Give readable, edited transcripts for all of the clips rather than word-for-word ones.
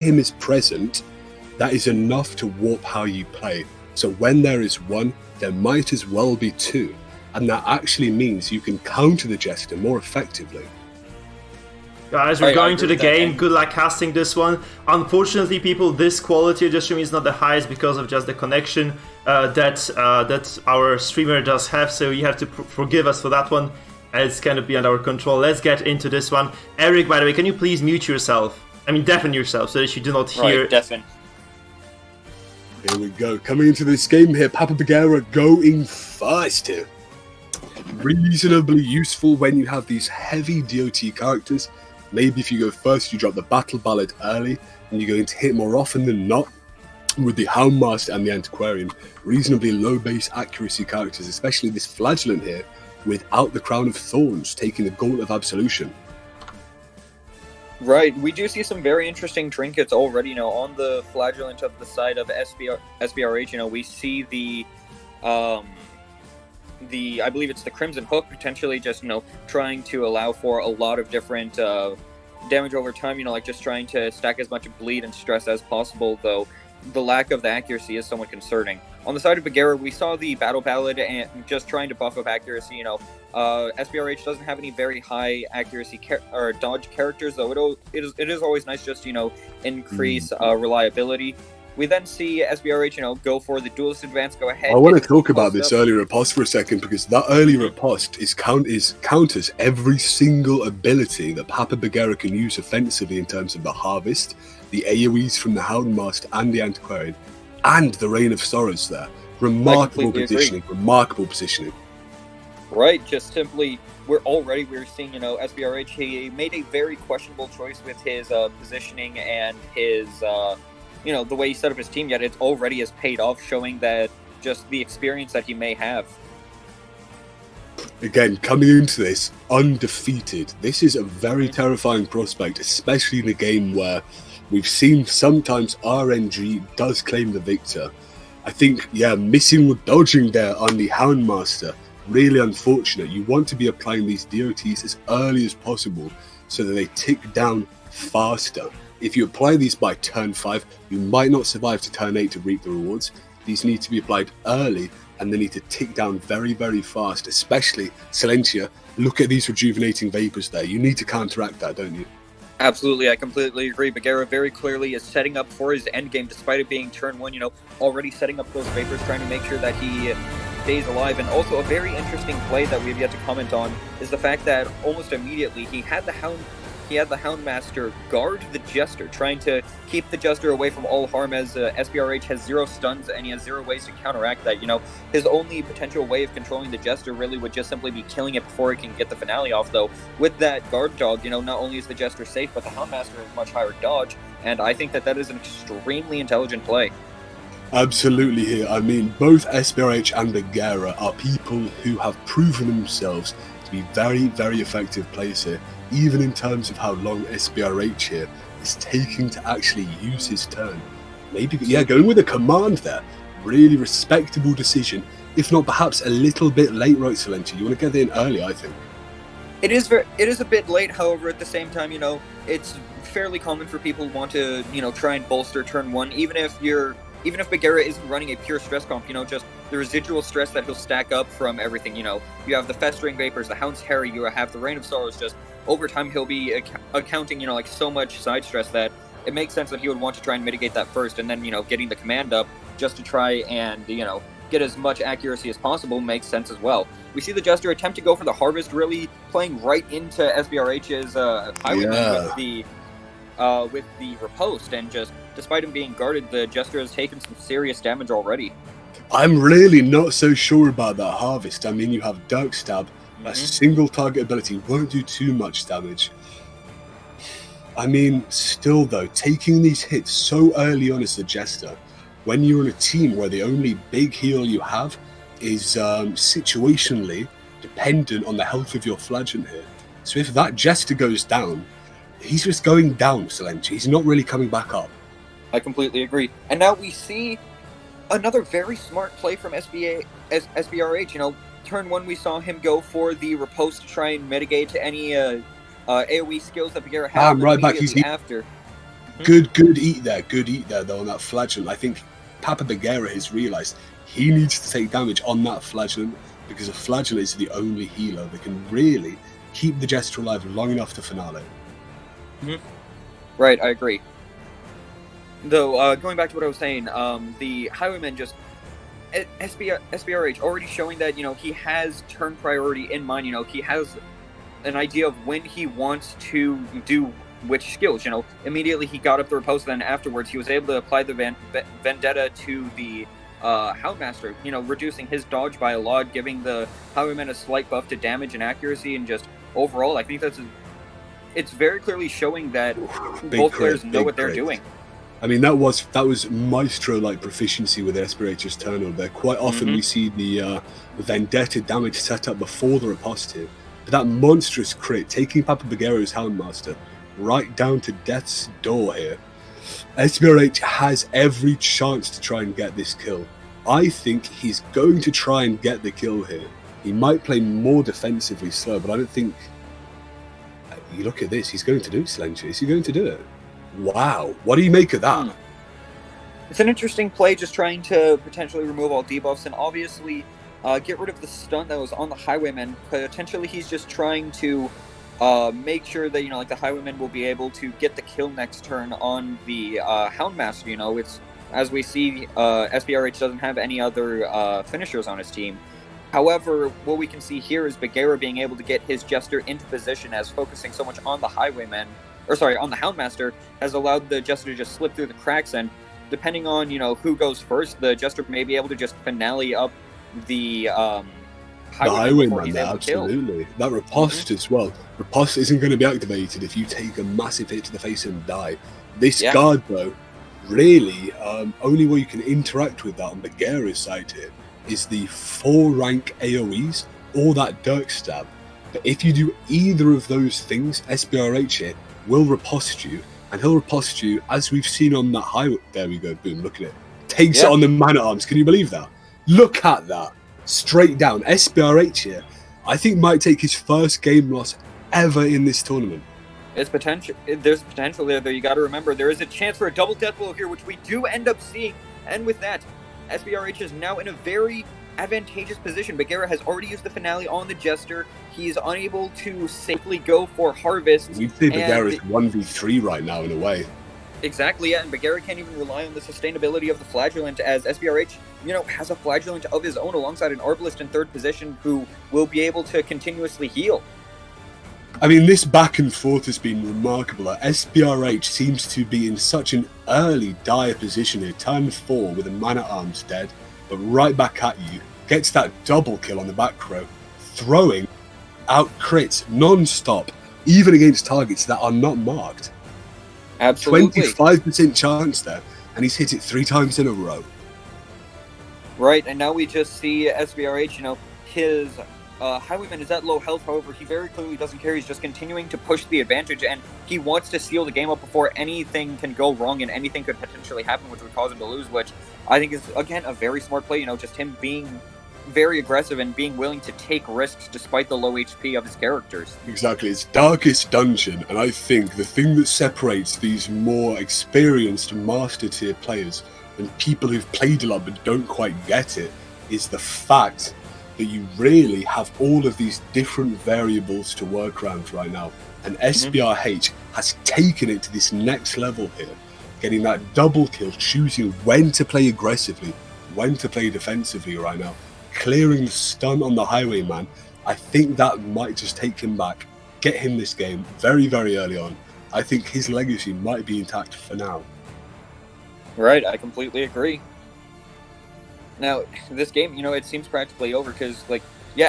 him is present, that is enough to warp how you play. So when there is one, there might as well be two. And that actually means you can counter the Jester more effectively. Guys, we're going to the game. Good luck casting this one. Unfortunately, people, this quality of the stream is not the highest because of just the connection that our streamer does have. So you have to forgive us for that one. It's kind of beyond our control. Let's get into this one. Eric, by the way, can you please mute yourself? I mean, deafen yourself so that you do not hear. Right, deafen. Here we go. Coming into this game here, Papa Baguera going first here. Reasonably useful when you have these heavy DOT characters. Maybe if you go first, you drop the Battle Ballad early, and you're going to hit more often than not with the Houndmaster and the Antiquarian. Reasonably low base accuracy characters, especially this Flagellant here, without the Crown of Thorns, taking the Gauntlet of Absolution. Right, we do see some very interesting trinkets already, on the Flagellant of the side of SBRH, we see the I believe it's the Crimson Hook, potentially just, trying to allow for a lot of different damage over time, just trying to stack as much bleed and stress as possible, though the lack of the accuracy is somewhat concerning. On the side of Baguera, we saw the Battle Ballad and just trying to buff up accuracy, SBRH doesn't have any very high accuracy or dodge characters, though it is always nice just, increase reliability. We then see SBRH, go for the Duelist Advance, go ahead. I want to talk about this early riposte for a second, because that early riposte counters every single ability that Papa Baguera can use offensively in terms of the Harvest, the AoEs from the Houndmaster and the Antiquarian, and the Reign of Sorrows there. Remarkable positioning, remarkable positioning. Right, just simply, we're seeing, SBRH, he made a very questionable choice with his positioning and his, the way he set up his team, yet it already has paid off, showing that just the experience that he may have. Again, coming into this undefeated, this is a very terrifying prospect, especially in a game where we've seen sometimes RNG does claim the victor. I think, missing with dodging there on the Houndmaster, really unfortunate. You want to be applying these DOTs as early as possible so that they tick down faster. If you apply these by turn 5, you might not survive to turn 8 to reap the rewards. These need to be applied early, and they need to tick down very, very fast, especially Silentia. Look at these rejuvenating vapors there. You need to counteract that, don't you? Absolutely, I completely agree. Baguera very clearly is setting up for his endgame, despite it being turn 1, already setting up those vapors, trying to make sure that he stays alive. And also a very interesting play that we've yet to comment on is the fact that almost immediately he had the Houndmaster guard the Jester, trying to keep the Jester away from all harm, as SBRH has 0 stuns and he has 0 ways to counteract that. His only potential way of controlling the Jester really would just simply be killing it before he can get the finale off, though. With that guard dog, not only is the Jester safe, but the Houndmaster has much higher dodge, and I think that is an extremely intelligent play. Absolutely here. I mean, both SBRH and Baguera are people who have proven themselves to be very, very effective players here, even in terms of how long SBRH here is taking to actually use his turn. Maybe, going with a command there. Really respectable decision, if not perhaps a little bit late, right, Silentia? You want to get in early, I think. It is a bit late, however, at the same time, it's fairly common for people who want to, try and bolster turn 1, even if Baguera isn't running a pure stress comp, just the residual stress that he'll stack up from everything, you have the Festering Vapors, the Hound's Harry, you have the Reign of Sorrows, just over time he'll be accounting, so much side stress that it makes sense that he would want to try and mitigate that first, and then, getting the command up just to try and, get as much accuracy as possible makes sense as well. We see the Jester attempt to go for the Harvest, really playing right into SBRH's Highwayman with the riposte, and just despite him being guarded, the Jester has taken some serious damage already. I'm really not so sure about that Harvest. I mean, you have Dark Stab, a single target ability, won't do too much damage. I mean, still though, taking these hits so early on as the Jester, when you're in a team where the only big heal you have is situationally dependent on the health of your Flagellant here. So if that Jester goes down, he's just going down, Silentia. He's not really coming back up. I completely agree. And now we see another very smart play from SBRH. Turn 1, we saw him go for the riposte to try and mitigate any AoE skills that Baguera has. Right back. He's after. Good eat there though on that flagellant. I think Papa Baguera has realised he needs to take damage on that flagellant, because a flagellant is the only healer that can really keep the Jester alive long enough to finale. Right, I agree. Though, going back to what I was saying, the Highwayman just... SBRH already showing that, he has turn priority in mind, he has an idea of when he wants to do which skills, Immediately he got up the riposte, then afterwards he was able to apply the Vendetta to the Houndmaster, reducing his dodge by a lot, giving the Highwayman a slight buff to damage and accuracy, and just overall, I think it's very clearly showing that both players know what they're doing. I mean, that was Maestro-like proficiency with SBRH's turn order there. Quite often we see the Vendetta damage set up before the riposte here. But that monstrous crit, taking Papa Baguero's Houndmaster right down to death's door here. SBRH has every chance to try and get this kill. I think he's going to try and get the kill here. He might play more defensively slow, but I don't think... You look at this, he's going to do it, Slencher. Is he going to do it? Wow. What do you make of that? It's an interesting play, just trying to potentially remove all debuffs and obviously get rid of the stun that was on the Highwayman. Potentially he's just trying to make sure that, the Highwayman will be able to get the kill next turn on the Houndmaster. It's, as we see, SBRH doesn't have any other finishers on his team. However, what we can see here is Baguera being able to get his Jester into position, as focusing so much on the Highwayman, on the Houndmaster, has allowed the Jester to just slip through the cracks, and depending on, who goes first, the Jester may be able to just finale up the Highwayman there, absolutely. That riposte as well. Riposte isn't going to be activated if you take a massive hit to the face and die. This guard, though, really, only way you can interact with that on Baguera's side here is the 4-rank AoEs or that Dirk Stab. But if you do either of those things, SBRH here will riposte you, and he'll riposte you, as we've seen on that highway. There we go, boom, look at it. Takes it on the Man-at-Arms. Can you believe that? Look at that. Straight down. SBRH here, I think, might take his first game loss ever in this tournament. There's potential there, though. You got to remember, there is a chance for a double death blow here, which we do end up seeing. And with that, SBRH is now in a very advantageous position. Baguera has already used the finale on the Jester. He's unable to safely go for Harvest. We'd say Baguera is 1v3 right now, in a way. Exactly, yeah, and Baguera can't even rely on the sustainability of the Flagellant, as SBRH, has a Flagellant of his own alongside an Arbalist in third position who will be able to continuously heal. I mean, this back and forth has been remarkable. SBRH seems to be in such an early dire position here. Turn 4 with a Man-at-Arms dead, but right back at you. Gets that double kill on the back row. Throwing out crits non-stop, even against targets that are not marked. Absolutely. 25% chance there, and he's hit it 3 times in a row. Right, and now we just see SBRH, his Highwayman is at low health. However, he very clearly doesn't care. He's just continuing to push the advantage, and he wants to seal the game up before anything can go wrong and anything could potentially happen, which would cause him to lose, which I think is, again, a very smart play. Just him being very aggressive and being willing to take risks despite the low HP of his characters. Exactly. It's Darkest Dungeon, and I think the thing that separates these more experienced Master Tier players and people who've played a lot but don't quite get it is the fact that you really have all of these different variables to work around right now. And SBRH has taken it to this next level here, getting that double kill, choosing when to play aggressively, when to play defensively right now, clearing the stun on the Highwayman. I think that might just take him back, get him this game very, very early on. I think his legacy might be intact for now. Right, I completely agree. Now, this game, it seems practically over because,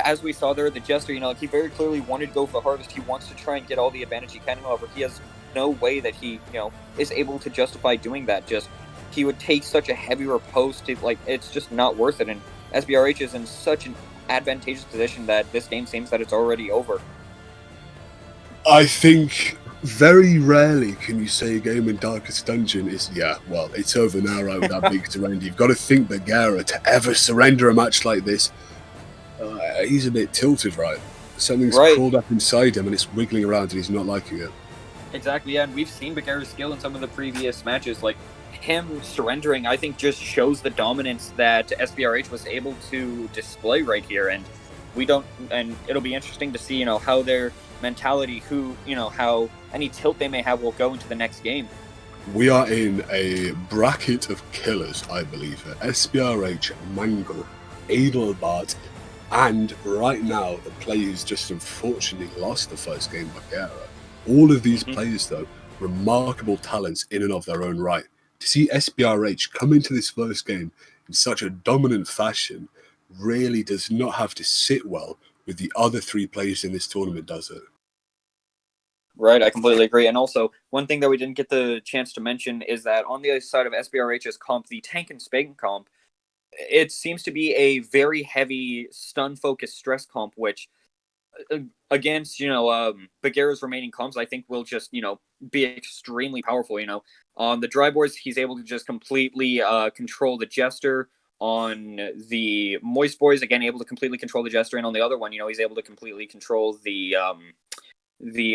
as we saw there, the Jester, he very clearly wanted to go for Harvest. He wants to try and get all the advantage he can. However, he has no way that he, is able to justify doing that. He would take such a heavy riposte. It's just not worth it. And SBRH is in such an advantageous position that this game seems that it's already over. I think very rarely can you say a game in Darkest Dungeon is, it's over now, right, with that big surrender. You've got to think Baguera to ever surrender a match like this. He's a bit tilted, right? Something's crawled up inside him and it's wiggling around and he's not liking it. Exactly, yeah, and we've seen Baguera's skill in some of the previous matches. Like, him surrendering, I think, just shows the dominance that SBRH was able to display right here. And it'll be interesting to see, how their mentality, how any tilt they may have will go into the next game. We are in a bracket of killers, I believe. SBRH, Mangle, Adelbart, and right now the player who's just unfortunately lost the first game, Baguera. All of these players, though, remarkable talents in and of their own right. To see SBRH come into this first game in such a dominant fashion really does not have to sit well with the other three players in this tournament, does it? Right, I completely agree. And also, one thing that we didn't get the chance to mention is that on the other side of SBRH's comp, the Tank and Spank comp, it seems to be a very heavy stun-focused stress comp, which against, Baguera's remaining comps, I think will just, be extremely powerful. On the dry boards, he's able to just completely control the Jester. On the moist boys, again, able to completely control the Jester. And on the other one, he's able to completely control the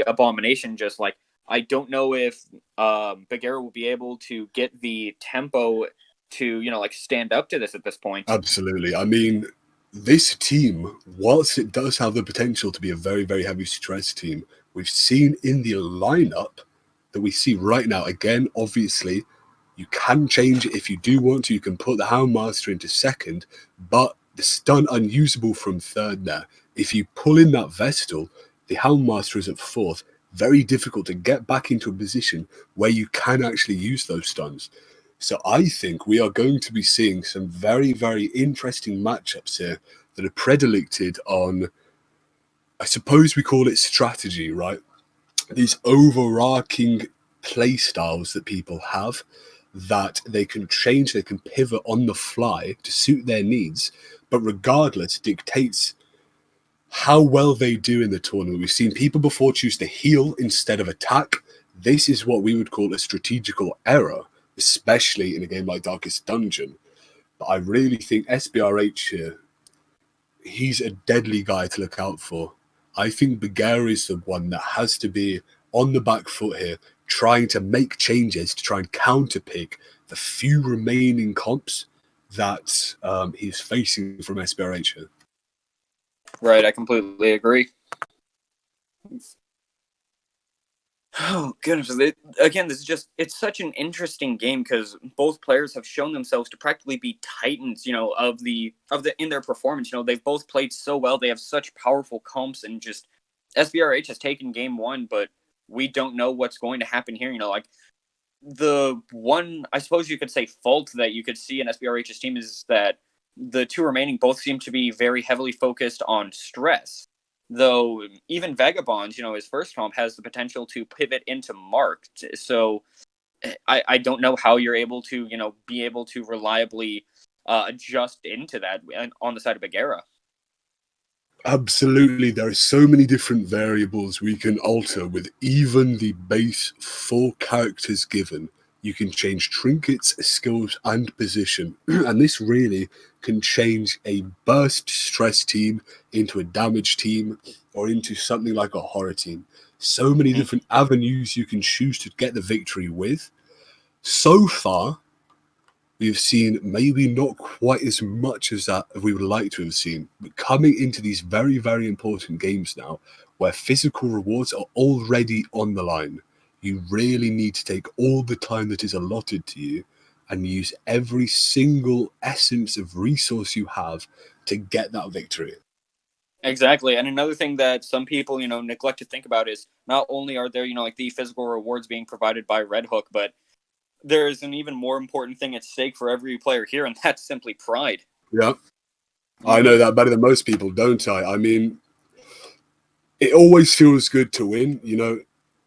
Abomination. Just like, I don't know if Baguera will be able to get the tempo to, stand up to this at this point. Absolutely. I mean, this team, whilst it does have the potential to be a very, very heavy stress team, we've seen in the lineup that we see right now, again, obviously, you can change it if you do want to. You can put the Houndmaster into second, but the stun unusable from third there. If you pull in that Vestal, the Houndmaster is at fourth. Very difficult to get back into a position where you can actually use those stuns. So I think we are going to be seeing some very, very interesting matchups here that are predilected on, I suppose we call it strategy, right? These overarching play styles that people have that they can change, they can pivot on the fly to suit their needs, but regardless dictates how well they do in the tournament. We've seen people before choose to heal instead of attack. This is what we would call a strategical error, especially in a game like Darkest Dungeon. But I really think SBRH here, he's a deadly guy to look out for. I think Baguera is the one that has to be on the back foot here, trying to make changes to try and counterpick the few remaining comps that he's facing from SBRH here. Right, I completely agree. Oh, goodness. Again, it's such an interesting game because both players have shown themselves to practically be titans, in their performance. They've both played so well. They have such powerful comps, and just SBRH has taken game one, but we don't know what's going to happen here. The one, I suppose you could say, fault that you could see in SBRH's team is that the two remaining both seem to be very heavily focused on stress. Though even Vagabond, his first comp has the potential to pivot into Marked. So I don't know how you're able to, be able to reliably adjust into that on the side of Baguera. Absolutely. There are so many different variables we can alter with even the base 4 characters given. You can change trinkets, skills, and position. And this really can change a burst stress team into a damage team or into something like a horror team. So many different avenues you can choose to get the victory with. So far, we've seen maybe not quite as much as that we would like to have seen. But coming into these very, very important games now, where physical rewards are already on the line, you really need to take all the time that is allotted to you and use every single essence of resource you have to get that victory. Exactly. And another thing that some people, neglect to think about is not only are there, the physical rewards being provided by Red Hook, but there's an even more important thing at stake for every player here, and that's simply pride. Yeah. I know that better than most people, don't I? I mean, it always feels good to win,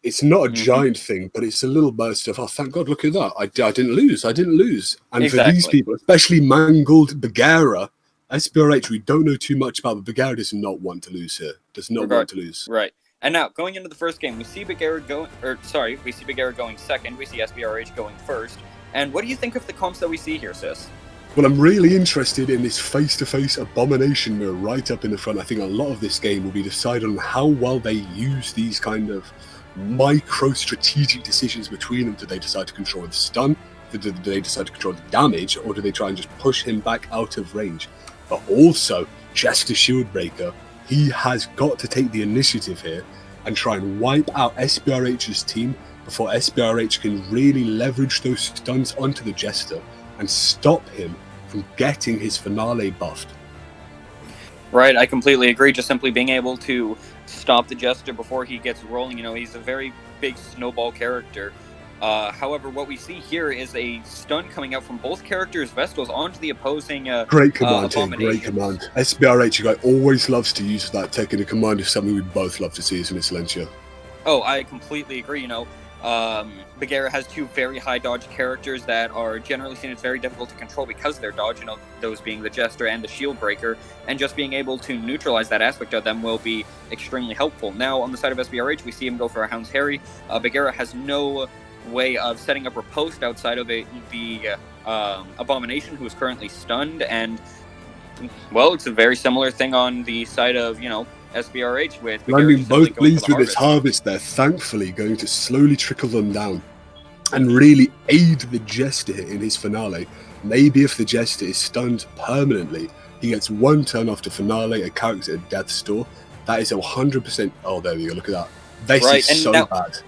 It's not a giant thing, but it's a little burst of, oh, thank God, look at that. I didn't lose. And exactly. For these people, especially Mangled, Baguera, SBRH, we don't know too much about, but Baguera does not want to lose here. Does not want to lose. Right. And now, going into the first game, we see Baguera going second. We see SBRH going first. And what do you think of the comps that we see here, Sis? Well, I'm really interested in this face-to-face abomination mirror right up in the front. I think a lot of this game will be decided on how well they use these kind of micro-strategic decisions between them. Do they decide to control the stun? Do they decide to control the damage? Or do they try and just push him back out of range? But also, Jester Shieldbreaker, he has got to take the initiative here and try and wipe out SBRH's team before SBRH can really leverage those stuns onto the Jester and stop him from getting his finale buffed. Right, I completely agree. Just simply being able to stop the Jester before he gets rolling, he's a very big snowball character. However, what we see here is a stun coming out from both characters' Vestals onto the opposing great command, great command. SBRH guy always loves to use that taking a command is something we both love to see, isn't it, Silencio? Oh, I completely agree. Baguera has two very high dodge characters that are generally seen as very difficult to control because of their dodge, those being the Jester and the Shieldbreaker, and just being able to neutralize that aspect of them will be extremely helpful. Now, on the side of SBRH, we see him go for a Hound's Harry. Baguera has no way of setting up riposte outside of the Abomination, who is currently stunned, and, well, it's a very similar thing on the side of, SBRH with landing both bleeds with his harvest there, thankfully going to slowly trickle them down and really aid the Jester in his finale. Maybe if the Jester is stunned permanently, he gets one turn off to finale a character at Death's Door. That is 100%. Oh, there we go. Look at that. This is so bad.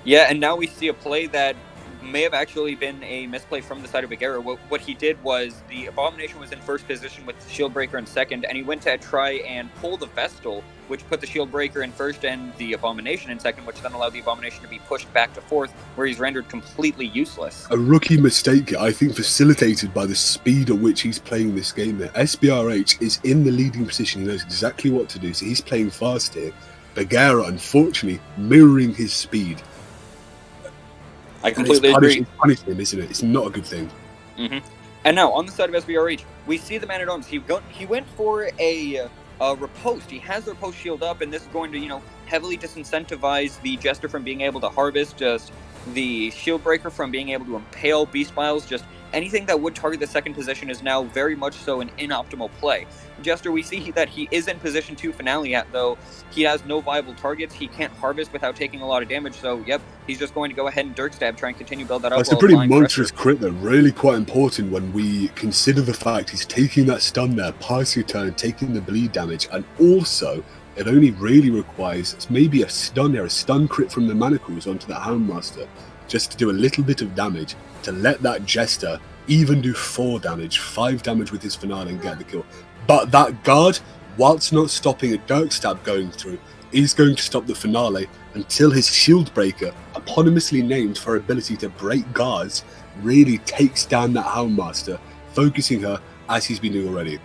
Yeah, and now we see a play that may have actually been a misplay from the side of Baguera. What he did was the Abomination was in first position with the Shieldbreaker in second, and he went to try and pull the Vestal, which put the Shieldbreaker in first and the Abomination in second, which then allowed the Abomination to be pushed back to fourth, where he's rendered completely useless. A rookie mistake, I think, facilitated by the speed at which he's playing this game there. SBRH is in the leading position. He knows exactly what to do, so he's playing fast here. Baguera, unfortunately, mirroring his speed. I completely agree. It's punishing him, isn't it? It's not a good thing. Mm-hmm. And now, on the side of SBRH, we see the Man-at-Arms. He went for a riposte. He has the riposte shield up, and this is going to, heavily disincentivize the Jester from being able to harvest, just the Shieldbreaker from being able to impale Beast Files. Just anything that would target the second position is now very much so an inoptimal play. Jester, we see that he is in position 2 finale at, though he has no viable targets. He can't harvest without taking a lot of damage, so yep, he's just going to go ahead and Dirk Stab, try and continue to build that up. That's a pretty monstrous crit though, really quite important when we consider the fact he's taking that stun there, passing a turn, taking the bleed damage, and also it only really requires maybe a stun crit from the Manacles onto the Houndmaster, just to do a little bit of damage, to let that Jester even do 4 damage, 5 damage with his finale and get the kill. But that guard, whilst not stopping a Dirk Stab going through, is going to stop the finale until his Shieldbreaker, eponymously named for ability to break guards, really takes down that Houndmaster, focusing her as he's been doing already.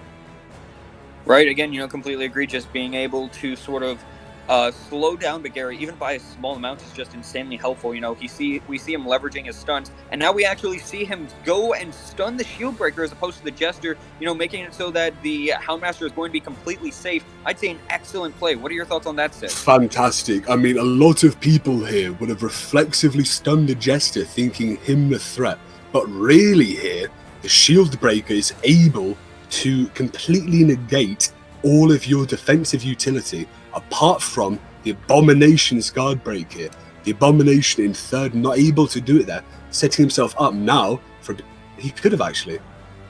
Right, again, completely agree. Just being able to sort of slow down Baguera, even by a small amount, is just insanely helpful. We see him leveraging his stuns, and now we actually see him go and stun the Shieldbreaker as opposed to the Jester, making it so that the Houndmaster is going to be completely safe. I'd say an excellent play. What are your thoughts on that, Sid? Fantastic. I mean, a lot of people here would have reflexively stunned the Jester, thinking him the threat, but really here, the Shieldbreaker is able to completely negate all of your defensive utility, apart from the Abomination's guard break here. The Abomination in third, not able to do it there, setting himself up now for... He could have actually.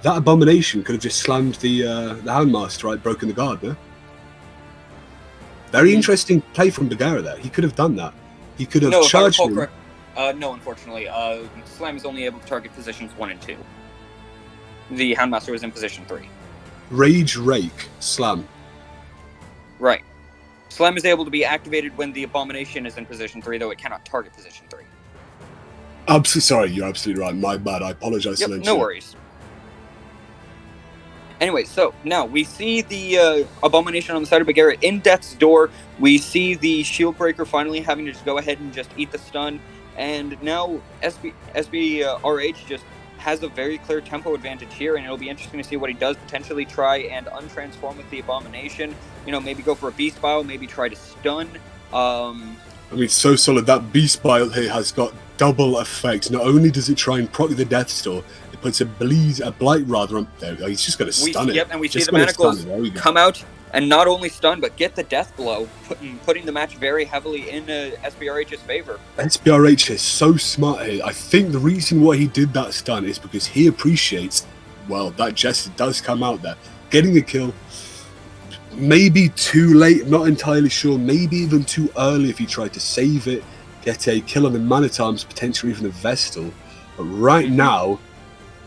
That Abomination could have just slammed the Houndmaster, right, broken the guard, no? Very interesting play from Baguera there. He could have done that. He could have charged him. No, unfortunately. Slam is only able to target positions 1 and 2. The Houndmaster was in position 3. Rage Rake, Slam. Right. Slam is able to be activated when the Abomination is in position 3, though it cannot target position 3. Sorry, you're absolutely right. My bad. I apologize. Yep, no worries. Anyway, so now we see the Abomination on the side of Baguera in Death's Door. We see the Shieldbreaker finally having to just go ahead and just eat the stun. And now SBRH just has a very clear tempo advantage here, and it'll be interesting to see what he does. Potentially try and untransform with the Abomination. Maybe go for a Beast Bile, maybe try to stun. I mean, so solid. That Beast Bile here has got double effect. Not only does it try and proc the Death's Door, it puts a blight rather on there. He's just going to stun it. Yep, and we see the Manacles come out and not only stun, but get the death blow, putting the match very heavily in SBRH's favor. SBRH is so smart here. I think the reason why he did that stun is because he appreciates, well, that Jester does come out there. Getting a kill, maybe too late, not entirely sure, maybe even too early if he tried to save it, get a kill on the Man-at-Arms, potentially even a Vestal. But right now,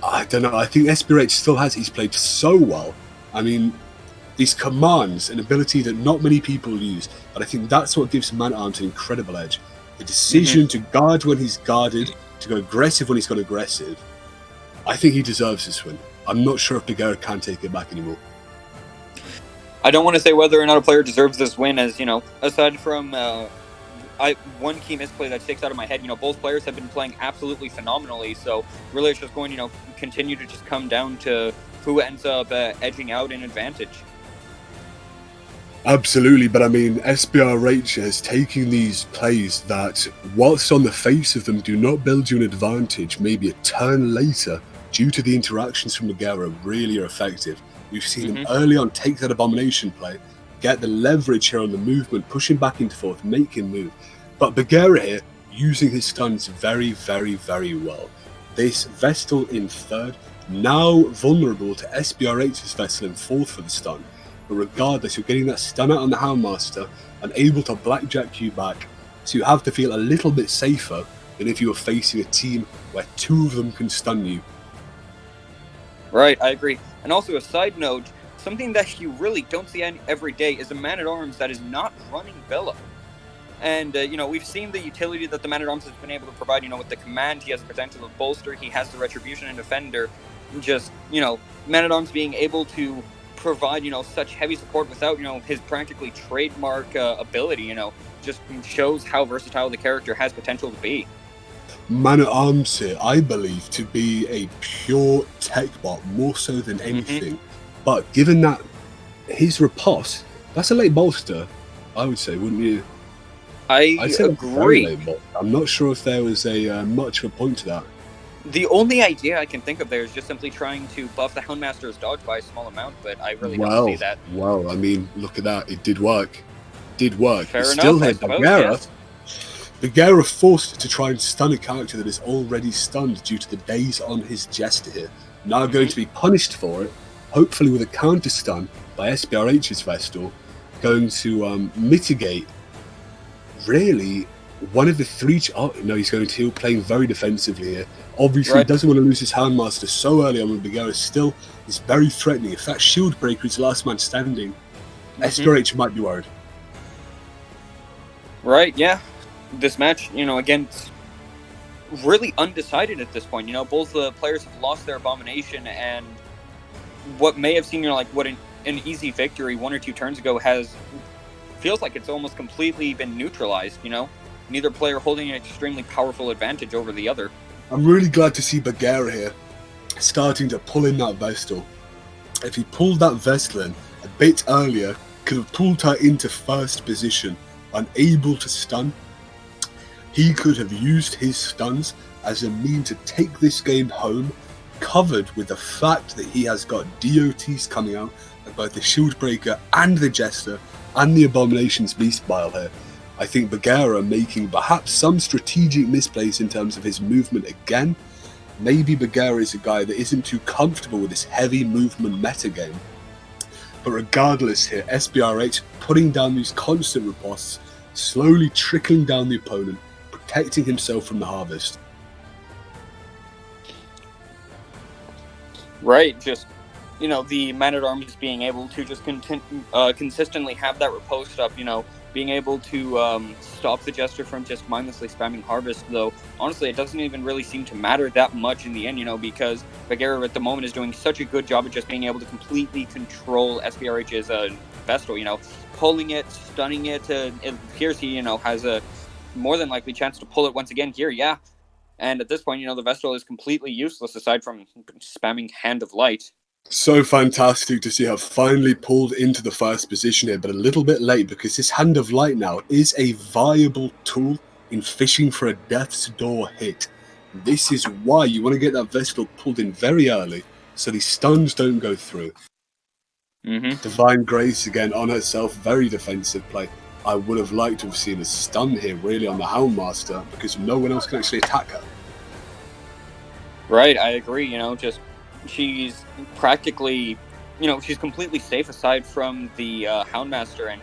I don't know, I think SBRH still has, he's played so well. I mean, these commands, an ability that not many people use, but I think that's what gives Man-at-Arms an incredible edge. The decision to guard when he's guarded, to go aggressive when he's got aggressive. I think he deserves this win. I'm not sure if Baguera can take it back anymore. I don't want to say whether or not a player deserves this win, as, you know, aside from one key misplay that sticks out of my head, you know, both players have been playing absolutely phenomenally, so really it's just going to, you know, continue to just come down to who ends up edging out in advantage. Absolutely, but I mean, SBRH is taking these plays that, whilst on the face of them do not build you an advantage, maybe a turn later, due to the interactions from Baguera, really are effective. We've seen him early on take that Abomination play, get the leverage here on the movement, push him back into fourth, make him move. But Baguera here, using his stuns very, very, very well. This Vestal in third, now vulnerable to SBRH's Vestal in fourth for the stun. But regardless, you're getting that stun out on the Houndmaster and able to blackjack you back, so you have to feel a little bit safer than if you were facing a team where two of them can stun you. Right, I agree. And also a side note, something that you really don't see every day is a Man-at-Arms that is not running Villa. And, you know, we've seen the utility that the Man-at-Arms has been able to provide, you know, with the command. He has the potential of bolster, he has the retribution and defender. Just, you know, Man-at-Arms being able to provide, you know, such heavy support without, you know, his practically trademark ability, you know, just shows how versatile the character has potential to be. Man-at-Arms here, I believe, to be a pure tech bot, more so than anything. But given that his riposte, that's a late bolster, I would say, wouldn't you? I'd say agree. I'm not sure if there was a much of a point to that. The only idea I can think of there is just simply trying to buff the Houndmaster's dodge by a small amount, but I really don't see that. Well, I mean, look at that. It did work. Fair enough, still had suppose, Baguera. yes. Baguera forced to try and stun a character that is already stunned due to the days on his Jester here. Now going to be punished for it, hopefully with a counter stun by SBRH's Vestal, going to mitigate, really, one of the three... Oh, no, he's going to playing very defensively here. Obviously, he doesn't want to lose his Houndmaster so early on when Baguera still is very threatening. If that Shield Breaker is last man standing, SBRH might be worried. Right, yeah. This match, you know, again, it's really undecided at this point. You know, both the players have lost their Abomination, and what may have seemed, you know, like what an easy victory 1 or 2 turns ago feels like it's almost completely been neutralized, you know? Neither player holding an extremely powerful advantage over the other. I'm really glad to see Baguera here starting to pull in that Vestal. If he pulled that Vestal in a bit earlier, could have pulled her into first position, unable to stun. He could have used his stuns as a mean to take this game home, covered with the fact that he has got DOTs coming out of both the Shield Breaker and the Jester and the Abomination's Beast Bile here. I think Baguera making perhaps some strategic misplays in terms of his movement again. Maybe Baguera is a guy that isn't too comfortable with this heavy movement metagame. But regardless here, SBRH putting down these constant ripostes, slowly trickling down the opponent, protecting himself from the harvest. Right, just, you know, the Man-at-Arms being able to just consistently have that riposte up, you know, being able to stop the Jester from just mindlessly spamming Harvest, though honestly it doesn't even really seem to matter that much in the end, you know, because Baguera at the moment is doing such a good job of just being able to completely control SBRH's Vestal, you know, pulling it, stunning it. It appears he, you know, has a more than likely chance to pull it once again here, yeah. And at this point, you know, the Vestal is completely useless aside from spamming Hand of Light. So fantastic to see her finally pulled into the first position here, but a little bit late because this Hand of Light now is a viable tool in fishing for a Death's Door hit. This is why you want to get that Vestal pulled in very early so these stuns don't go through. Divine Grace again on herself, very defensive play. I would have liked to have seen a stun here, really, on the Houndmaster, because no one else can actually attack her. Right, I agree. Just she's practically, she's completely safe aside from the Houndmaster, and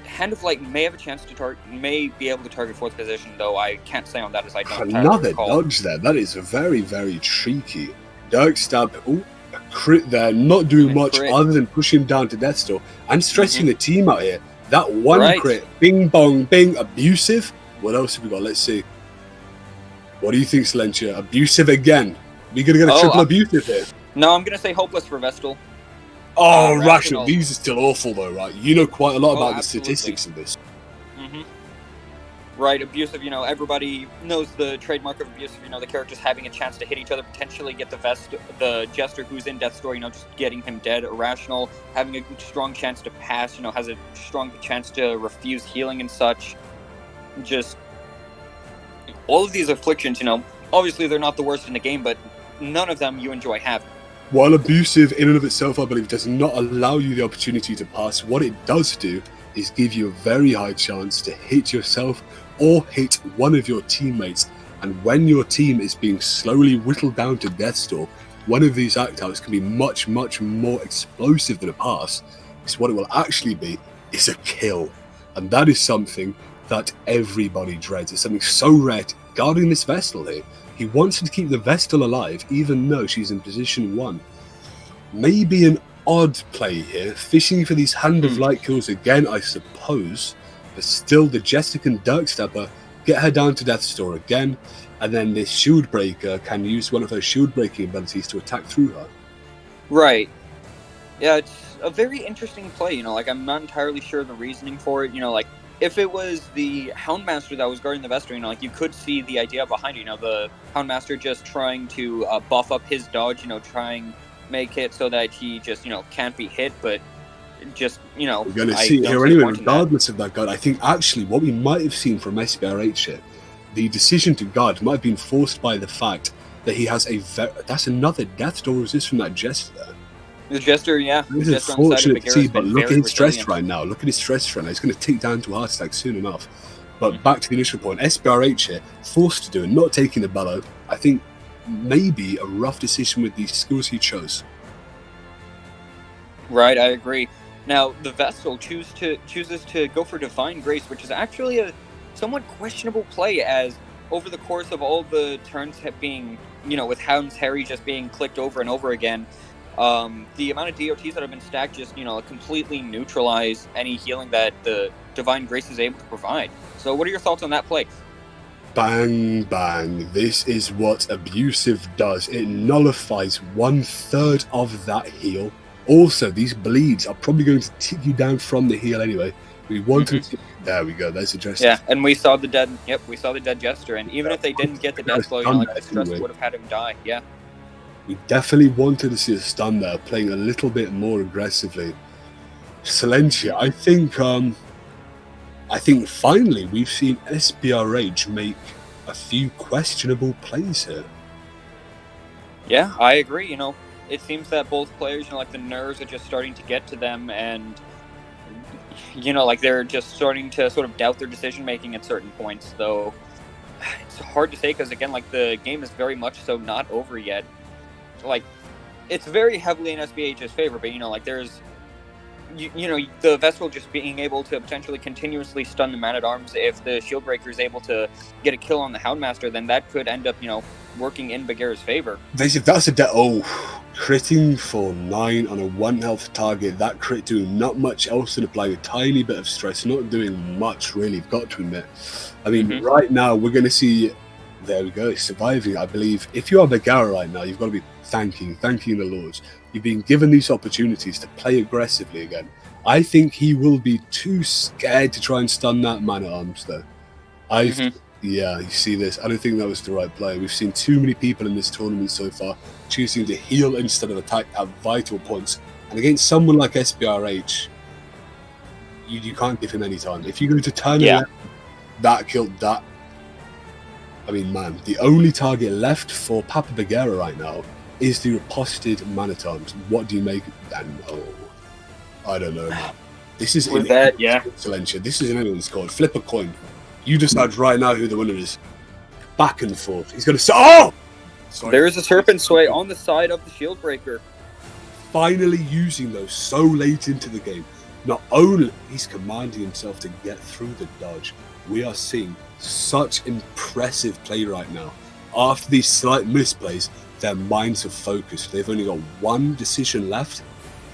kind of like may have a chance to may be able to target 4th position, though I can't say on that as I don't Another recall. dodge there. That is very, very cheeky. Dirk stab. Ooh, a crit there. Not doing much other than pushing him down to death's door and stressing the team out here. That one crit. Bing, bong, bing. Abusive. What else have we got? Let's see. What do you think, Silentia? Abusive again? We're going to get a triple abusive here. No, I'm going to say hopeless for Vestal. Oh, Rational. These are still awful, though, right? You know quite a lot about the statistics of this. Right, abusive, everybody knows the trademark of abusive, the characters having a chance to hit each other, potentially get the Jester who's in Death's Door, just getting him dead. Irrational, having a strong chance to pass, has a strong chance to refuse healing and such. Just all of these afflictions, obviously they're not the worst in the game, but none of them you enjoy having. While abusive in and of itself, I believe, does not allow you the opportunity to pass, what it does do is give you a very high chance to hit yourself or hit one of your teammates. And when your team is being slowly whittled down to death's door, one of these act-outs can be much, much more explosive than a pass. Because what it will actually be is a kill. And that is something that everybody dreads. It's something so rare guarding this Vestal here. He wants to keep the Vestal alive, even though she's in position 1. Maybe an odd play here, fishing for these Hand of Light kills again, I suppose. But still, the Jester can Dirk Stepper, get her down to Death's Door again, and then this Shield Breaker can use one of her shield breaking abilities to attack through her. Right. Yeah, it's a very interesting play, I'm not entirely sure the reasoning for it, if it was the Houndmaster that was guarding the Vestal, you could see the idea behind it, the Houndmaster just trying to buff up his dodge, trying make it so that he just, can't be hit, but just, we're going to see here anyway, regardless of that guard. I think actually what we might have seen from Sbrh here, the decision to guard might have been forced by the fact that he has that's another Death's Door resist from that Jester there. The Jester, yeah. This is fortunate to see, but look at his stress right now. Look at his stress right now. He's going to take down to a heart attack soon enough. But back to the initial point, Sbrh here, forced to do it, not taking the bellow. I think maybe a rough decision with the skills he chose. Right, I agree. Now, the Vestal chooses to go for Divine Grace, which is actually a somewhat questionable play, as over the course of all the turns being, with Hound's Harry just being clicked over and over again, the amount of DOTs that have been stacked just, completely neutralize any healing that the Divine Grace is able to provide. So what are your thoughts on that play? Bang, bang. This is what abusive does. It nullifies 1/3 of that heal. Also, these bleeds are probably going to tick you down from the heal anyway. We wanted to... There we go, there's a Jester. Yeah, and we saw the dead... Yep, we saw the dead Jester, and even if they didn't get the death blow, the stress would have had him die, yeah. We definitely wanted to see a stun there, playing a little bit more aggressively. Silentia, I think finally we've seen Sbrh make a few questionable plays here. Yeah, I agree, It seems that both players, the nerves are just starting to get to them, and, they're just starting to sort of doubt their decision-making at certain points, though it's hard to say, because, again, the game is very much so not over yet. It's very heavily in Sbrh's favor, but, there's, the Vestal just being able to potentially continuously stun the Man-at-Arms. If the Shield Breaker is able to get a kill on the Houndmaster, then that could end up, working in Baguera's favor. That's a critting for 9 on a 1 health target. That crit doing not much else than applying a tiny bit of stress, not doing much really, you've got to admit. I mean, right now we're going to see, there we go, surviving, I believe. If you are Baguera right now, you've got to be thanking the Lords. You've been given these opportunities to play aggressively again. I think he will be too scared to try and stun that Man-at-Arms though. Yeah, you see this. I don't think that was the right play. We've seen too many people in this tournament so far choosing to heal instead of attack at vital points. And against someone like Sbrh, you can't give him any time. If you're going to turn left, that killed that. I mean, man, the only target left for Papa Baguera right now is the riposted Man-at-Arms. What do you make of that? No. I don't know, man. This is With that, yeah. Silentia. This is in anyone's called. Flip a coin. You decide right now who the winner is. Back and forth. He's going to say, oh! Sorry. There is a Serpent Sway on the side of the Shield Breaker. Finally using those so late into the game. Not only he's commanding himself to get through the dodge, we are seeing such impressive play right now. After these slight misplays, their minds have focused. They've only got one decision left,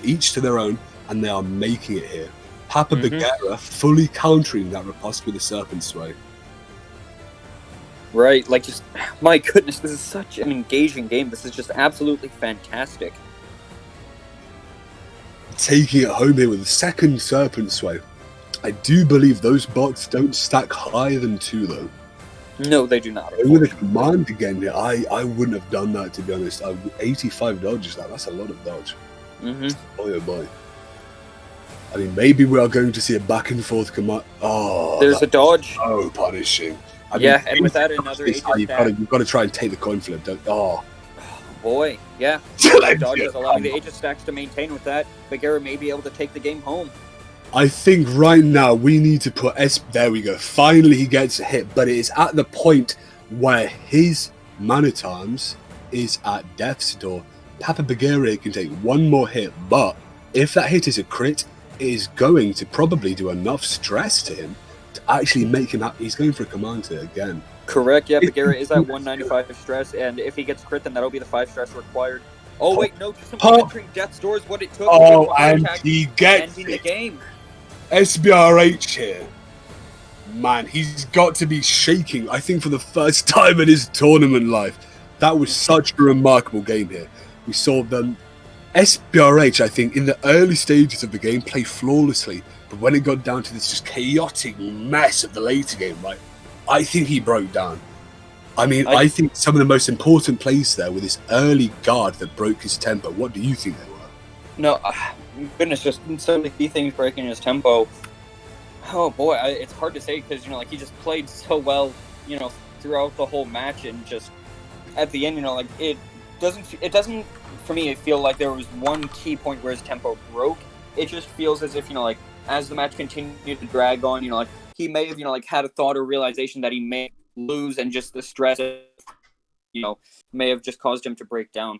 each to their own, and they are making it here. Papa Baguera fully countering that riposte with a Serpent Sway. Right, like just, my goodness, this is such an engaging game. This is just absolutely fantastic. Taking it home here with the second Serpent Sway. I do believe those bots don't stack higher than 2 though. No, they do not. With a command again here, I wouldn't have done that, to be honest. 85 dodges, that's a lot of dodge. Boy oh boy. I mean, maybe we are going to see a back and forth command. Oh, there's a dodge. Oh, punishing. I mean, and with that, another Aegis stack. You've got to try and take the coin flip, don't you? Oh. Boy, yeah. Dodges allowing the Aegis stacks to maintain with that. Baguera may be able to take the game home. I think right now we need to put there we go. Finally he gets a hit, but it is at the point where his Man-at-Arms is at death's door. Papa Baguera can take one more hit, but if that hit is a crit, it is going to probably do enough stress to him to actually make him happy. He's going for a command hit again. Correct, yeah, Baguera is at 195 stress, and if he gets crit, then that'll be the 5 stress required. Oh, wait, no, just entering death's door is what it took. Oh, and he gets ending the game. Sbrh here. Man, he's got to be shaking, I think, for the first time in his tournament life. That was such a remarkable game here. We saw them. Sbrh, I think, in the early stages of the game, play flawlessly. But when it got down to this just chaotic mess of the later game, right, I think he broke down. I mean, I think some of the most important plays there were this early guard that broke his tempo. What do you think they were? No, goodness, just so many key things breaking his tempo. Oh boy, it's hard to say because, you know, like, he just played so well, you know, throughout the whole match, and just at the end, you know, like, it doesn't for me feel like there was one key point where his tempo broke. It just feels as if, you know, like, as the match continued to drag on, you know, like, he may have, you know, like, had a thought or realization that he may lose, and just the stress, you know, may have just caused him to break down.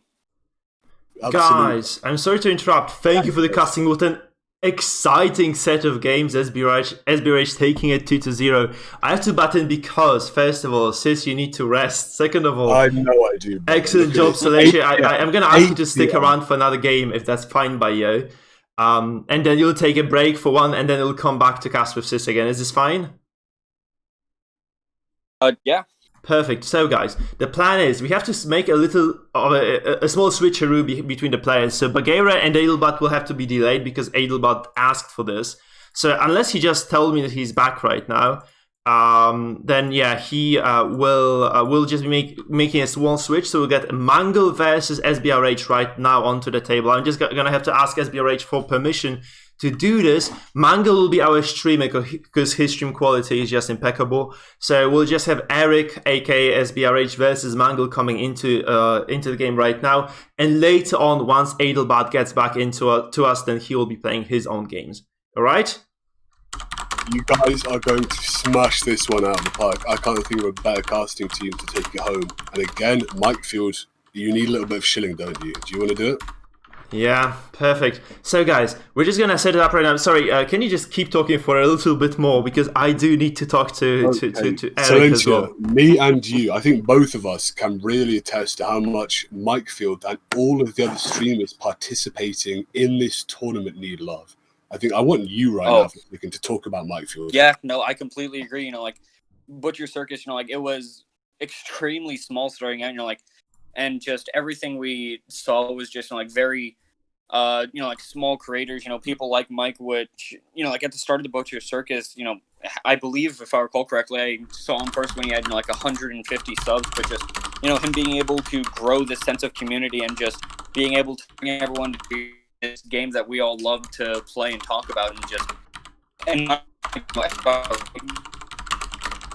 Absolutely. Guys, I'm sorry to interrupt. Thank you for the casting. What an exciting set of games. Sbrh taking it 2-0. I have to button because, first of all, sis, you need to rest. Second of all, I know I do. Excellent job, Celestia. I'm going to ask you to stick around for another game if that's fine by you. And then you'll take a break for one, and then you'll come back to cast with sis again. Is this fine? Yeah. Perfect. So, guys, the plan is we have to make a little of a small switcheroo between the players. So Baguera and Adelbart will have to be delayed because Adelbart asked for this. So unless he just told me that he's back right now, then yeah, he will just be making a small switch. So we'll get Mangle versus Sbrh right now onto the table. I'm just gonna have to ask Sbrh for permission to do this. Mangle will be our streamer because his stream quality is just impeccable. So we'll just have Eric, aka Sbrh, versus Mangle coming into the game right now. And later on, once Adelbart gets back to us, then he will be playing his own games. All right? You guys are going to smash this one out of the park. I can't think of a better casting team to take it home. And again, Mikefield, you need a little bit of shilling, don't you? Do you want to do it? Yeah, perfect. So guys, we're just gonna set it up right now. Sorry, can you just keep talking for a little bit more, because I do need to talk to Eric as well. Me and you, I think both of us can really attest to how much Mikefield and all of the other streamers participating in this tournament need love. I think I want you now to talk about Mikefield. Yeah, no, I completely agree. You know, like, Butcher Circus, you know, like, it was extremely small starting out, you know, like, and just everything we saw was just, you know, like, very, you know, like, small creators, you know, people like Mike, which, you know, like, at the start of the Butcher Circus, you know, I believe, if I recall correctly, I saw him first when he had, you know, like, 150 subs, but just, you know, him being able to grow this sense of community and just being able to bring everyone to do this games that we all love to play and talk about, and just, and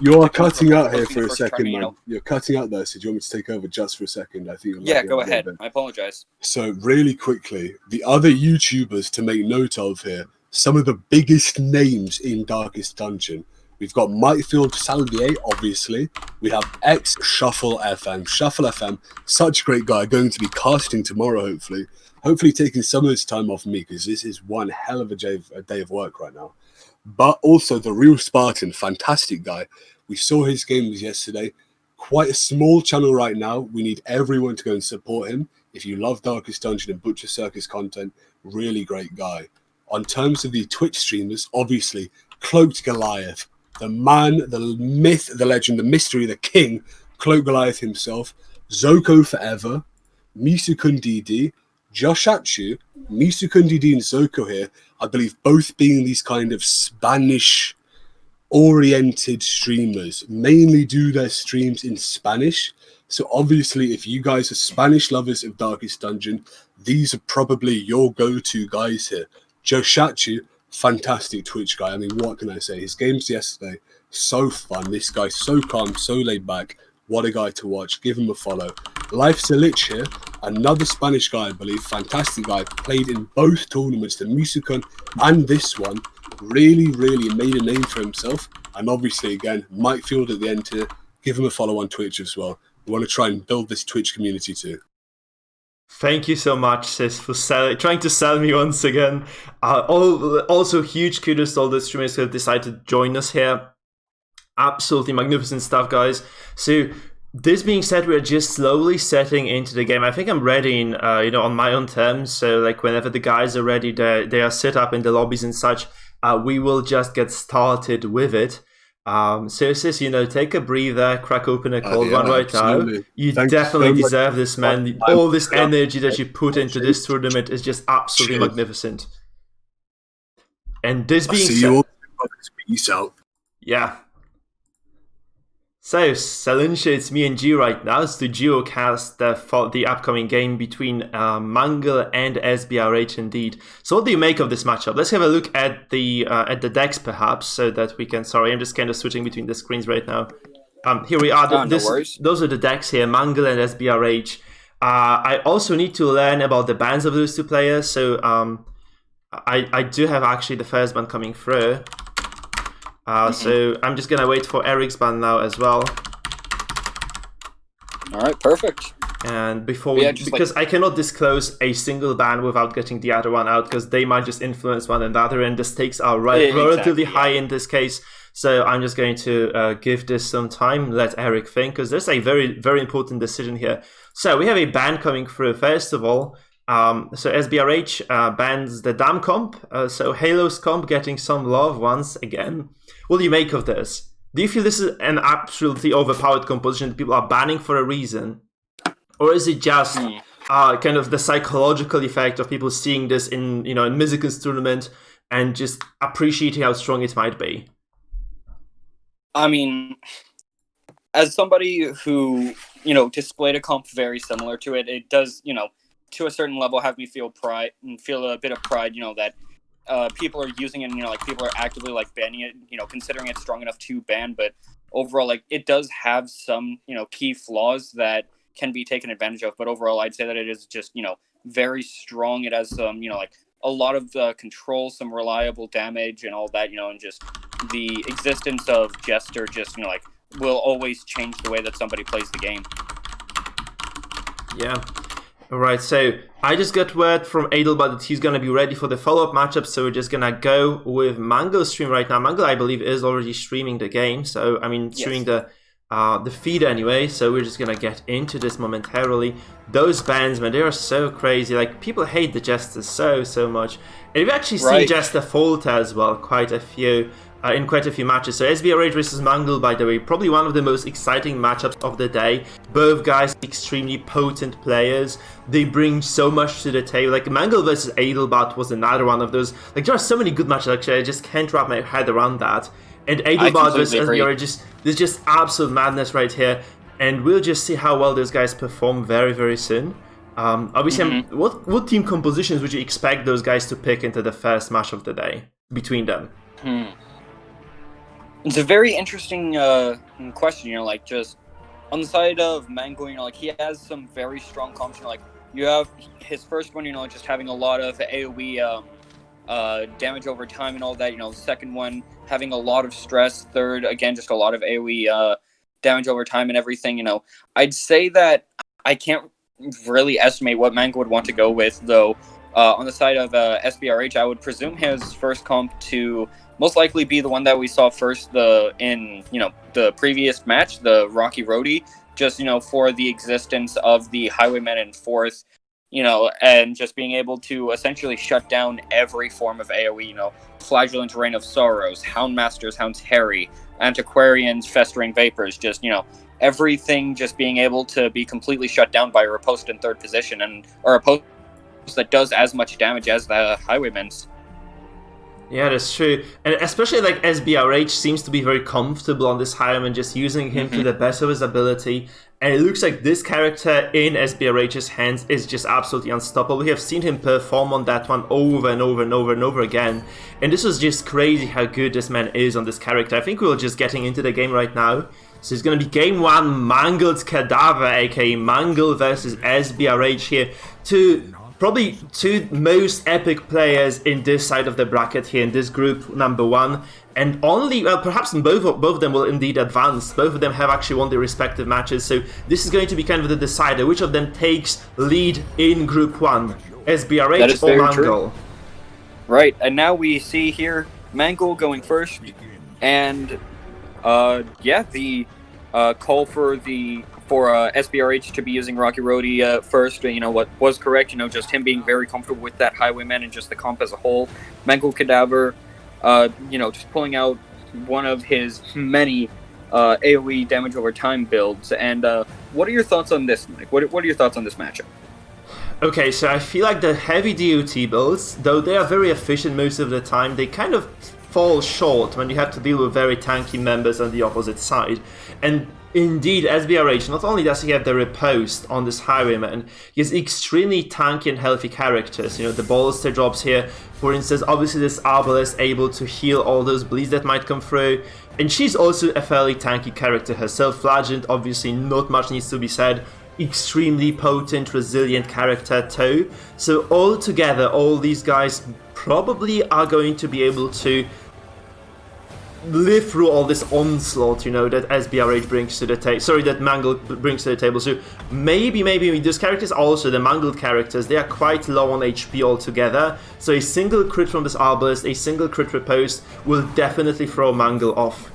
You're cutting out here Must be the for a first second, trying to, man. You're cutting out there, so do you want me to take over just for a second? I think. Yeah, go ahead. I apologize. So really quickly, the other YouTubers to make note of here, some of the biggest names in Darkest Dungeon. We've got Mikefield Salvier, obviously. We have X Shuffle FM. Shuffle FM, such a great guy, going to be casting tomorrow, hopefully. Hopefully taking some of his time off me, because this is one hell of a day of work right now. But also the Real Spartan, fantastic guy. We saw his games yesterday. Quite a small channel right now. We need everyone to go and support him. If you love Darkest Dungeon and Butcher Circus content, really great guy. On terms of the Twitch streamers, obviously, Cloaked Goliath, the man, the myth, the legend, the mystery, the king, Cloaked Goliath himself, Zoko Forever, Misukundidi, Joshatsu, Misukundidi and Zoko here, I believe both being these kind of Spanish-oriented streamers, mainly do their streams in Spanish. So obviously, if you guys are Spanish lovers of Darkest Dungeon, these are probably your go-to guys here. Joshatsu, fantastic Twitch guy. I mean, what can I say? His games yesterday, so fun. This guy, so calm, so laid back. What a guy to watch. Give him a follow. Life's a Lich here, another Spanish guy, I believe. Fantastic guy. Played in both tournaments, the Musukun and this one. Really, really made a name for himself. And obviously, again, Mikefield at the end here. Give him a follow on Twitch as well. We want to try and build this Twitch community too. Thank you so much, Sis, for trying to sell me once again. Also, huge kudos to all the streamers who have decided to join us here. Absolutely magnificent stuff, guys. So, this being said, we're just slowly setting into the game. I think I'm ready in, on my own terms. So, like, whenever the guys are ready, they are set up in the lobbies and such. We will just get started with it. So, Sis, take a breather, crack open a cold one right absolutely. now. You Thanks definitely so deserve this, man. All this energy that you put into this tournament is just absolutely magnificent. And this being said, you all. Peace out. Yeah. So, Salincha, it's me and G right now. It's the GeoCast, the upcoming game between Mangle and Sbrh indeed. So what do you make of this matchup? Let's have a look at the decks perhaps, so that we can... Sorry, I'm just kind of switching between the screens right now. Here we are. No worries. Those are the decks here, Mangle and Sbrh. I also need to learn about the bans of those two players. So I do have actually the first ban coming through. So I'm just gonna wait for Eric's ban now as well. All right, perfect. And before because I cannot disclose a single ban without getting the other one out, because they might just influence one another, and the stakes are relatively high in this case. So I'm just going to give this some time, let Eric think, because there's a very, very important decision here. So we have a ban coming through. First of all, so Sbrh bans the Dam comp, so Halo's comp getting some love once again. What do you make of this? Do you feel this is an absolutely overpowered composition that people are banning for a reason? Or is it just kind of the psychological effect of people seeing this in Mizukun's tournament and just appreciating how strong it might be? I mean, as somebody who, displayed a comp very similar to it, it does, to a certain level have me feel pride and feel a bit of pride, that people are using it, and people are actively banning it, considering it's strong enough to ban. But overall, it does have some key flaws that can be taken advantage of. But overall, I'd say that it is just very strong. It has some a lot of control, some reliable damage, and all that. And just the existence of Jester just will always change the way that somebody plays the game. Yeah. Alright, so I just got word from Adelbart that he's going to be ready for the follow-up matchup, so we're just going to go with Mangle's stream right now. Mangle, I believe, is already streaming the game, so, streaming the feed anyway, so we're just going to get into this momentarily. Those bans, man, they are so crazy. People hate the Jester so much. And we've actually seen Jester falter as well, in quite a few matches. So Sbrh versus Mangle, by the way, probably one of the most exciting matchups of the day. Both guys extremely potent players. They bring so much to the table. Mangle versus Adelbart was another one of those. There are so many good matches, actually. I just can't wrap my head around that. And Adelbart versus Sbrh, there's just absolute madness right here. And we'll just see how well those guys perform very, very soon. Obviously, what team compositions would you expect those guys to pick into the first match of the day between them? It's a very interesting question, you know, like, just on the side of Mangle, you know, like, he has some very strong comps, you know, like, you have his first one, you know, just having a lot of AoE damage over time and all that, you know, the second one having a lot of stress, third, again, just a lot of AoE damage over time and everything, you know. I'd say that I can't really estimate what Mangle would want to go with, though. On the side of SBRH, I would presume his first comp to most likely be the one that we saw first in the previous match, the Rocky Roadie, just, you know, for the existence of the Highwayman in fourth, you know, and just being able to essentially shut down every form of AoE, you know, Flagellant Rain of Sorrows, Houndmaster's Hound's Harry, Antiquarian's Festering Vapors, just, you know, everything just being able to be completely shut down by a riposte in third position, or a post that does as much damage as the Highwayman's. Yeah, that's true. And especially like SBRH seems to be very comfortable on this Highwayman, just using him to the best of his ability. And it looks like this character in SBRH's hands is just absolutely unstoppable. We have seen him perform on that one over and over and over and over again. And this was just crazy how good this man is on this character. I think we're just getting into the game right now. So it's going to be game one, Mangle's Cadaver, aka Mangle versus SBRH here. Probably two most epic players in this side of the bracket here, in this group number one. And only, well, perhaps both of them will indeed advance. Both of them have actually won their respective matches. So this is going to be kind of the decider. Which of them takes lead in group one? SBRH or Mangle? True. Right, and now we see here Mangle going first. And, yeah, the call for SBRH to be using Rocky Roadie first, you know, what was correct, you know, just him being very comfortable with that Highwayman and just the comp as a whole. Mangle Cadaver, you know, just pulling out one of his many AoE damage over time builds. And what are your thoughts on this, Mike? What are your thoughts on this matchup? Okay, so I feel like the heavy DOT builds, though they are very efficient most of the time, they kind of fall short when you have to deal with very tanky members on the opposite side. And indeed, SBRH, not only does he have the riposte on this Highwayman, he has extremely tanky and healthy characters. You know, the bolster drops here, for instance, obviously this Arbalest able to heal all those bleeds that might come through. And she's also a fairly tanky character herself. Flagellant, obviously, not much needs to be said. Extremely potent, resilient character too. So all together, all these guys probably are going to be able to live through all this onslaught, you know, that SBRH brings to the table. Sorry, that Mangle brings to the table. So maybe those characters, also the Mangled characters, they are quite low on HP altogether. So a single crit from this Arbalest, a single crit riposte will definitely throw Mangle off.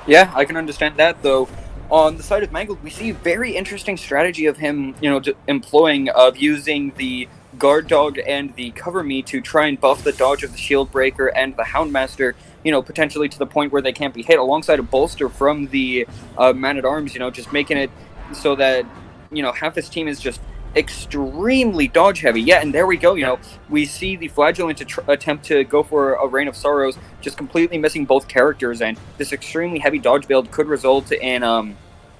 Yeah, I can understand that, though. On the side of Mangle, we see a very interesting strategy of him, you know, employing of using the Guard Dog and the Cover Me to try and buff the dodge of the Shield Breaker and the Houndmaster, you know, potentially to the point where they can't be hit, alongside a bolster from the Man-at-Arms, you know, just making it so that, you know, half his team is just extremely dodge heavy. Yeah, and there we go, you know, we see the Flagellant attempt to go for a Rain of Sorrows, just completely missing both characters, and this extremely heavy dodge build could result in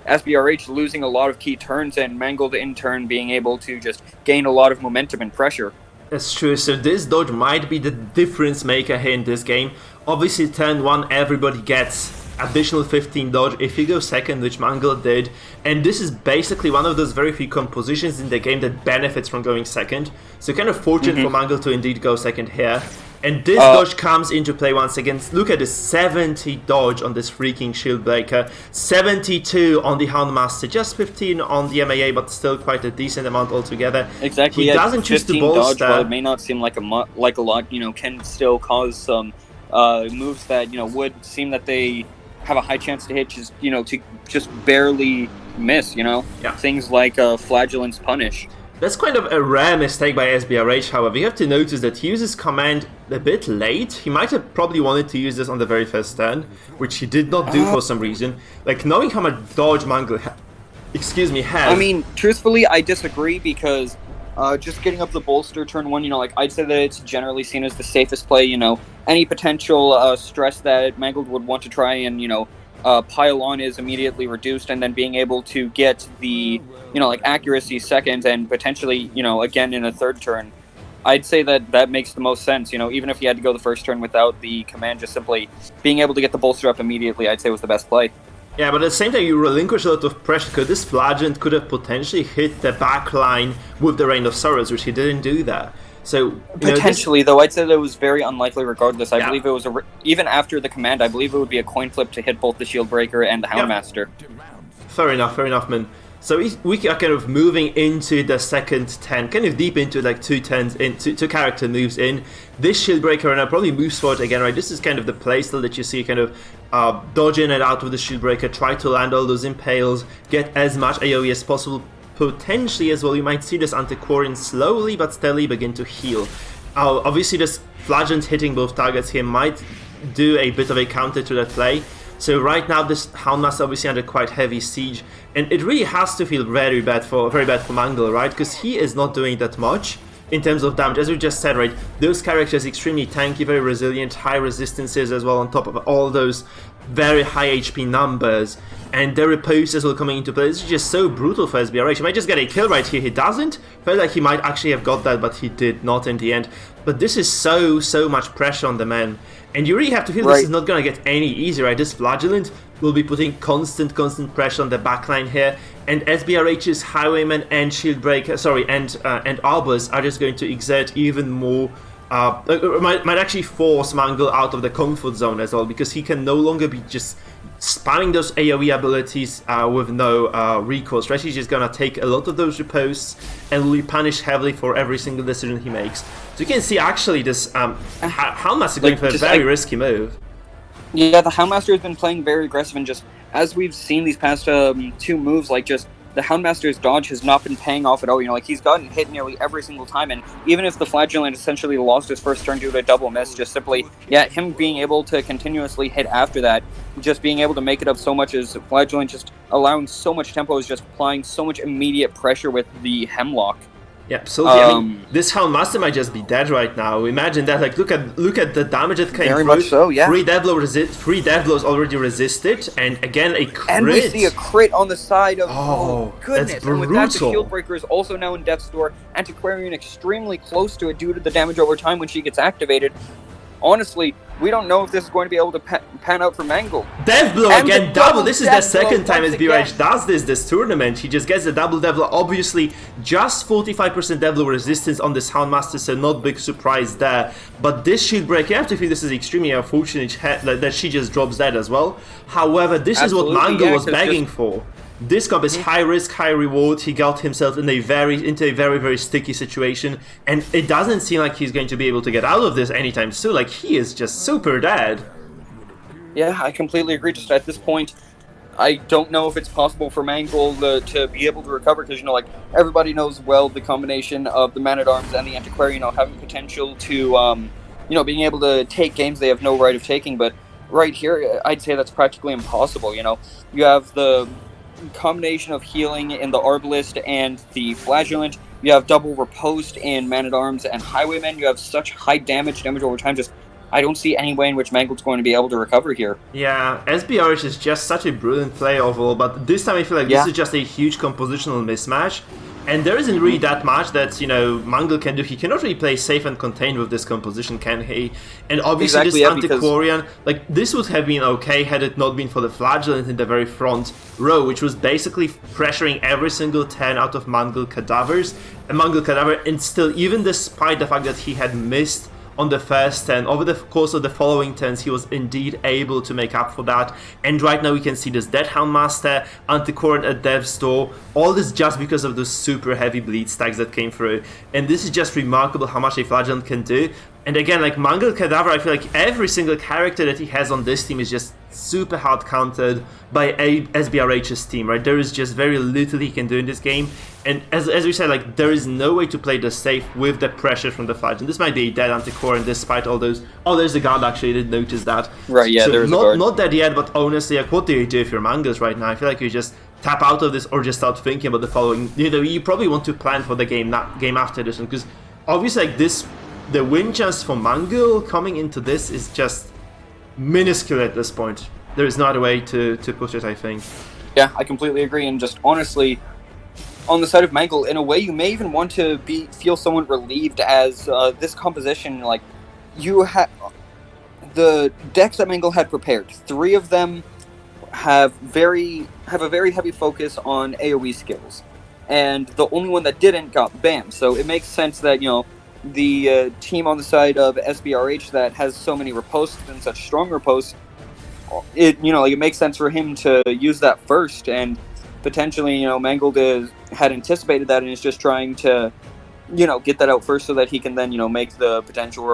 SBRH losing a lot of key turns, and Mangle in turn being able to just gain a lot of momentum and pressure. That's true, so this dodge might be the difference maker here in this game. Obviously, turn 1, everybody gets additional 15 dodge if you go second, which Mangle did. And this is basically one of those very few compositions in the game that benefits from going second. So kind of fortunate for Mangle to indeed go second here. And this dodge comes into play once again. Look at the 70 dodge on this freaking Shield Breaker. 72 on the Houndmaster. Just 15 on the MAA, but still quite a decent amount altogether. Exactly. He doesn't choose to bolster. Dodge, while it may not seem like a lot, you know, can still cause some moves that, you know, would seem that they have a high chance to hit, just, you know, to just barely miss, you know? Yeah. Things like Flagellant's Punish. That's kind of a rare mistake by SBRH, however. You have to notice that he uses command a bit late. He might have probably wanted to use this on the very first turn, which he did not do for some reason. Like, knowing how much dodge Mangle has... I mean, truthfully, I disagree, because just getting up the bolster turn 1, you know, like, I'd say that it's generally seen as the safest play, you know. Any potential stress that Mangle would want to try and, you know, pile on is immediately reduced, and then being able to get the, you know, like, accuracy second, and potentially, you know, again in a third turn, I'd say that makes the most sense. Even if he had to go the first turn without the command, just simply being able to get the bolster up immediately, I'd say was the best play. Yeah, but at the same time, you relinquish a lot of pressure, because this Flagellant could have potentially hit the back line with the Rain of Sorrows, which he didn't do that. So potentially, though, I'd say that it was very unlikely regardless. I believe it was, even after the command, I believe it would be a coin flip to hit both the Shield Breaker and the Houndmaster. Fair enough, man. So we are kind of moving into the second 10, kind of deep into like two character moves in. This Shieldbreaker and I probably moves forward again, right? This is kind of the playstyle that you see, kind of dodge in and out with the Shieldbreaker, try to land all those impales, get as much AoE as possible. Potentially as well, you might see this Antiquarian slowly but steadily begin to heal. Obviously this Flagellant hitting both targets here might do a bit of a counter to that play. So right now this Houndmaster obviously under quite heavy siege, and it really has to feel very bad for Mangle, right? Because he is not doing that much in terms of damage. As we just said, right, those characters extremely tanky, very resilient, high resistances as well on top of all those very high HP numbers, and their riposte as well coming into play. This is just so brutal for SBRH. He might just get a kill right here. He doesn't. Felt like he might actually have got that, but he did not in the end. But this is so much pressure on the man. And you really have to feel this is not going to get any easier, right? This Flagellant will be putting constant pressure on the backline here, and SBRH's Highwayman and Shieldbreaker, and Arbors are just going to exert even more, might actually force Mangle out of the comfort zone as well, because he can no longer be just spamming those AoE abilities with no recourse, right? He's just gonna take a lot of those riposts and will be punished heavily for every single decision he makes. So you can see actually this Houndmaster going for a very risky move. Yeah, the Houndmaster has been playing very aggressive, and just as we've seen these past two moves, like just the Houndmaster's dodge has not been paying off at all. Like he's gotten hit nearly every single time, and even if the Flagellant essentially lost his first turn due to a double miss, just simply, him being able to continuously hit after that, just being able to make it up so much as Flagellant just allowing so much tempo, is just applying so much immediate pressure with the Hemlock. Yeah, absolutely. I mean, this Houndmaster might just be dead right now. Imagine that. Like, look at the damage that came very through. Much so, yeah. Three death blows already resisted, and again a crit. And we see a crit on the side of. Oh, goodness! That's brutal. And with that, the Shieldbreaker is also now in Death's Door. Antiquarian extremely close to it due to the damage over time when she gets activated. Honestly, we don't know if this is going to be able to pan out for Mangle. Death Blow and again, double. This is the second time SBRH does this tournament. He just gets the double Death Blow. Obviously, just 45% Death Blow resistance on this Houndmaster, so not big surprise there. But this Shield Break, you have to feel this is extremely unfortunate that she just drops that as well. However, this is what Mangle was begging for. This comp is high risk, high reward. He got himself into a very sticky situation, and it doesn't seem like he's going to be able to get out of this anytime soon. Like, he is just super dead. Yeah, I completely agree. Just at this point, I don't know if it's possible for Mangle to be able to recover, because like everybody knows well the combination of the Man-at-Arms and the Antiquarian having potential to being able to take games they have no right of taking. But right here, I'd say that's practically impossible. You have the combination of healing in the Arbalist and the Flagellant. You have double riposte in Man-at-Arms and Highwayman. You have such high damage over time. Just I don't see any way in which Mangle's going to be able to recover here. Yeah, SBRH is just such a brilliant play overall, but this time I feel like this is just a huge compositional mismatch. And there isn't really that much that, Mangle can do. He cannot really play safe and contained with this composition, can he? And obviously this Antiquarian, like, this would have been okay had it not been for the Flagellant in the very front row, which was basically pressuring every single 10 out of Mangle cadavers. And still, even despite the fact that he had missed on the first 10, over the course of the following 10s, he was indeed able to make up for that. And right now we can see this Dead Houndmaster, Antiquarian at Death's Door, all this just because of those super heavy bleed stacks that came through. And this is just remarkable how much a Flagellant can do. And again, like Mangle Cadaver, I feel like every single character that he has on this team is just super hard countered by SBRH's team, right? There is just very little he can do in this game. And as we said, like, there is no way to play the safe with the pressure from the Flagellant. This might be a dead Antiquarian despite all those. Oh, there's a guard actually, I didn't notice that. Right, yeah, so there's a guard. Not dead yet, but honestly, like, what do you do if you're Mangles right now? I feel like you just tap out of this or just start thinking about the following. You probably want to plan for the game after this one, because obviously, like, the win chance for Mangle coming into this is just minuscule at this point. There is not a way to put it, I think. Yeah, I completely agree, and just honestly, on the side of Mangle, in a way, you may even want to feel somewhat relieved as this composition, like, you have the decks that Mangle had prepared. 3 of them have a very heavy focus on AoE skills, and the only one that didn't got banned. So it makes sense that, you know, the team on the side of SBRH that has so many riposts and such strong riposts, it makes sense for him to use that first, and potentially, you know, Mangle had anticipated that and is just trying to, you know, get that out first so that he can then, you know, make the potential